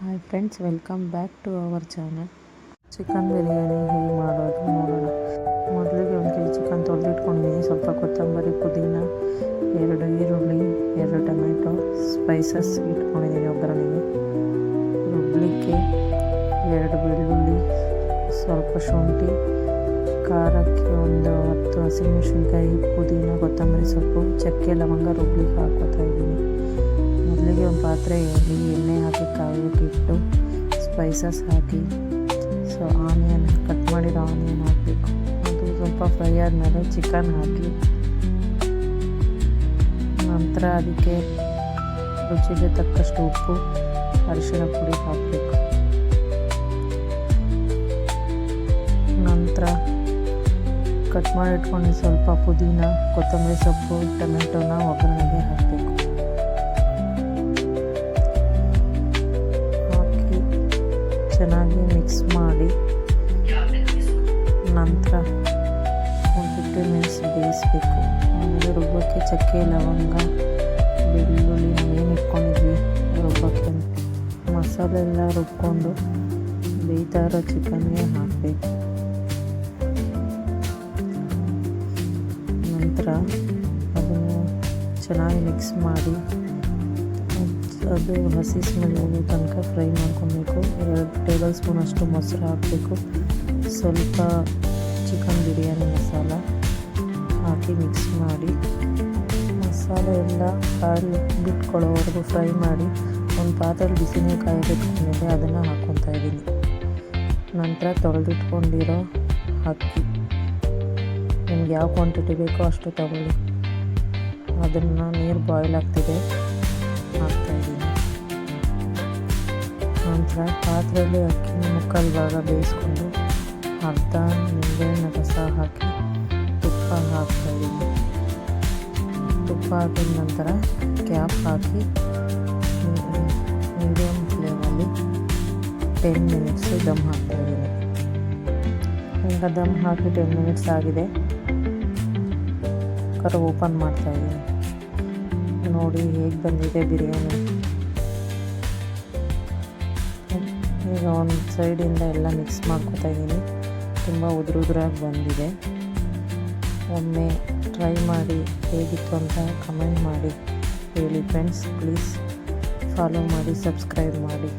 Hi friends, welcome back to our channel. Chicken biryani ಹೇಗೆ ಮಾಡೋದು ನೋಡೋಣ. ಮೊದಲಿಗೆ 1 kg ಚಿಕನ್ ತೊಳೆದಿಟ್ಕೊಂಡಿದ್ದೀನಿ. ಸ್ವಲ್ಪ ಕೊತ್ತಂಬರಿ, ಪುದೀನ, 2 ಈರುಳ್ಳಿ, 2 ಟೊಮೆಟೊ, ಸ್ಪೈಸಸ್ ಇಟ್ಕೊಂಡಿದ್ದೀನಿ ಒಗ್ಗರಣೆಗೆ. ರುಬ್ಲಿಕ್ಕೆ 2 ಬೆಳ್ಳುಳ್ಳಿ, ಸ್ವಲ್ಪ ಶುಂಠಿ, ಖಾರಕ್ಕೆ ಒಂದು 10 ಹಸಿಮೆಣಸಿನ್ಕಾಯಿ, ಪುದೀನ, ಕೊತ್ತಂಬರಿ ಸೊಪ್ಪು, ಚಕ್ಕೆ, ಲವಂಗ ರುಬ್ಲಿಕ್ಕೆ ಹಾಕ್ಕೊತಾ ಇದ್ದೀನಿ. ಮೊದಲಿಗೆ ಒಂದು ಪಾತ್ರೆಯಲ್ಲಿ ಎಣ್ಣೆ ಹಾಕಿ ಕಾಯೋಕ್ಕಿಟ್ಟು ಸ್ಪೈಸಸ್ ಹಾಕಿ ಆನಿಯನ್ ಕಟ್ ಮಾಡಿರೋ ಆನಿಯನ್ ಹಾಕಬೇಕು. ಅದು ಸ್ವಲ್ಪ ಫ್ರೈ ಆದಮೇಲೆ ಚಿಕನ್ ಹಾಕಿ ನಂತರ ಅದಕ್ಕೆ ರುಚಿಗೆ ತಕ್ಕಷ್ಟು ಉಪ್ಪು, ಅರಿಶಿಣ ಪುಡಿ ಹಾಕಬೇಕು. ನಂತರ ಕಟ್ ಮಾಡಿಟ್ಕೊಂಡು ಸ್ವಲ್ಪ ಪುದೀನ, ಕೊತ್ತಂಬರಿ ಸೊಪ್ಪು, ಟೊಮೆಟೊನ ಒಗ್ಗರಣೆಗೆ ಹಾಕಬೇಕು. ಚೆನ್ನಾಗಿ ಮಿಕ್ಸ್ ಮಾಡಿ ನಂತರ ಒಂದು 15 ಮಿನಿಟ್ಸ್ ಬೇಯಿಸಬೇಕು. ಆಮೇಲೆ ರುಬ್ಬಕ್ಕೆ ಚಕ್ಕೆ, ಲವಂಗ, ಬೆಳ್ಳುಳ್ಳಿ ನಾವೇನು ಇಟ್ಕೊಂಡಿದ್ವಿ ರುಬ್ಬಕ್ಕೆ ಮಸಾಲೆ ಎಲ್ಲ ರುಬ್ಕೊಂಡು ಬೇಯ್ತಾ ಇರೋ ಚಿಕನ್ಗೆ ಹಾಕಬೇಕು. ನಂತರ ಅದನ್ನು ಚೆನ್ನಾಗಿ ಮಿಕ್ಸ್ ಮಾಡಿ ಅದು ಹಸಿ ಸ್ಮೆಲ್ ಹೋಗೋ ತನಕ ಫ್ರೈ ಮಾಡ್ಕೊಬೇಕು. 2 ಟೇಬಲ್ ಸ್ಪೂನ್ ಅಷ್ಟು ಮೊಸರು ಹಾಕಬೇಕು. ಸ್ವಲ್ಪ ಚಿಕನ್ ಬಿರಿಯಾನಿ ಮಸಾಲ ಹಾಕಿ ಮಿಕ್ಸ್ ಮಾಡಿ ಮಸಾಲೆ ಎಲ್ಲ ಕಾಯಿ ಬಿಟ್ಕೊಳ್ಳೋವರೆಗೂ ಫ್ರೈ ಮಾಡಿ ಒಂದು ಪಾತ್ರೆಯಲ್ಲಿ ಬಿಸಿನೀರು ಕಾಯ್ದಿಟ್ಕೊಂಡಿದ್ದೆ ಅದನ್ನು ಹಾಕ್ಕೊತಾ ಇದ್ದೀನಿ. ನಂತರ ತೊಳೆದಿಟ್ಕೊಂಡಿರೋ ಅಕ್ಕಿ ನಿಮ್ಗೆ ಯಾವ ಕ್ವಾಂಟಿಟಿ ಬೇಕೋ ಅಷ್ಟು ತಗೊಳ್ಳಿ. ಅದನ್ನು ನೀರು ಬಾಯ್ಲ್ ಆಗ್ತಿದೆ ಹಾಕ್ತಾಯಿದ್ದೀನಿ. ನಂತರ ಪಾತ್ರೆಯಲ್ಲಿ ಅಕ್ಕಿನ ಮುಕ್ಕಾಲು ಭಾಗ ಬೇಯಿಸ್ಕೊಂಡು ಅರ್ಧ ನಿಂಬೆಹಣ್ಣು ರಸ ಹಾಕಿ ತುಪ್ಪ ಹಾಕ್ತಾಯಿದ್ದೀನಿ. ತುಪ್ಪ ಹಾಕಿದ ನಂತರ ಕ್ಯಾಪ್ ಹಾಕಿ ಮೀಡಿಯಮ್ ಫ್ಲೇಮಲ್ಲಿ 10 ಮಿನಿಟ್ಸು ದಮ್ ಹಾಕ್ತಾಯಿದ್ದೀನಿ. ಈಗ ದಮ್ ಹಾಕಿ 10 ಮಿನಿಟ್ಸ್ ಆಗಿದೆ. ಕುಕ್ಕರ್ ಓಪನ್ ಮಾಡ್ತಾಯಿದ್ದೀನಿ. ನೋಡಿ ಹೇಗೆ ಬಂದಿದೆ ಬಿರಿಯಾನಿ. ಈಗ ಒಂದು ಸೈಡಿಂದ ಎಲ್ಲ ಮಿಕ್ಸ್ ಮಾಡ್ಕೊತಾ ಇದ್ದೀನಿ. ತುಂಬ ಉದುರಾಗಿ ಬಂದಿದೆ. ಒಮ್ಮೆ ಟ್ರೈ ಮಾಡಿ ಹೇಗಿತ್ತು ಅಂತ ಕಮೆಂಟ್ ಮಾಡಿ ಹೇಳಿ ಫ್ರೆಂಡ್ಸ್. ಪ್ಲೀಸ್ ಫಾಲೋ ಮಾಡಿ, ಸಬ್ಸ್ಕ್ರೈಬ್ ಮಾಡಿ.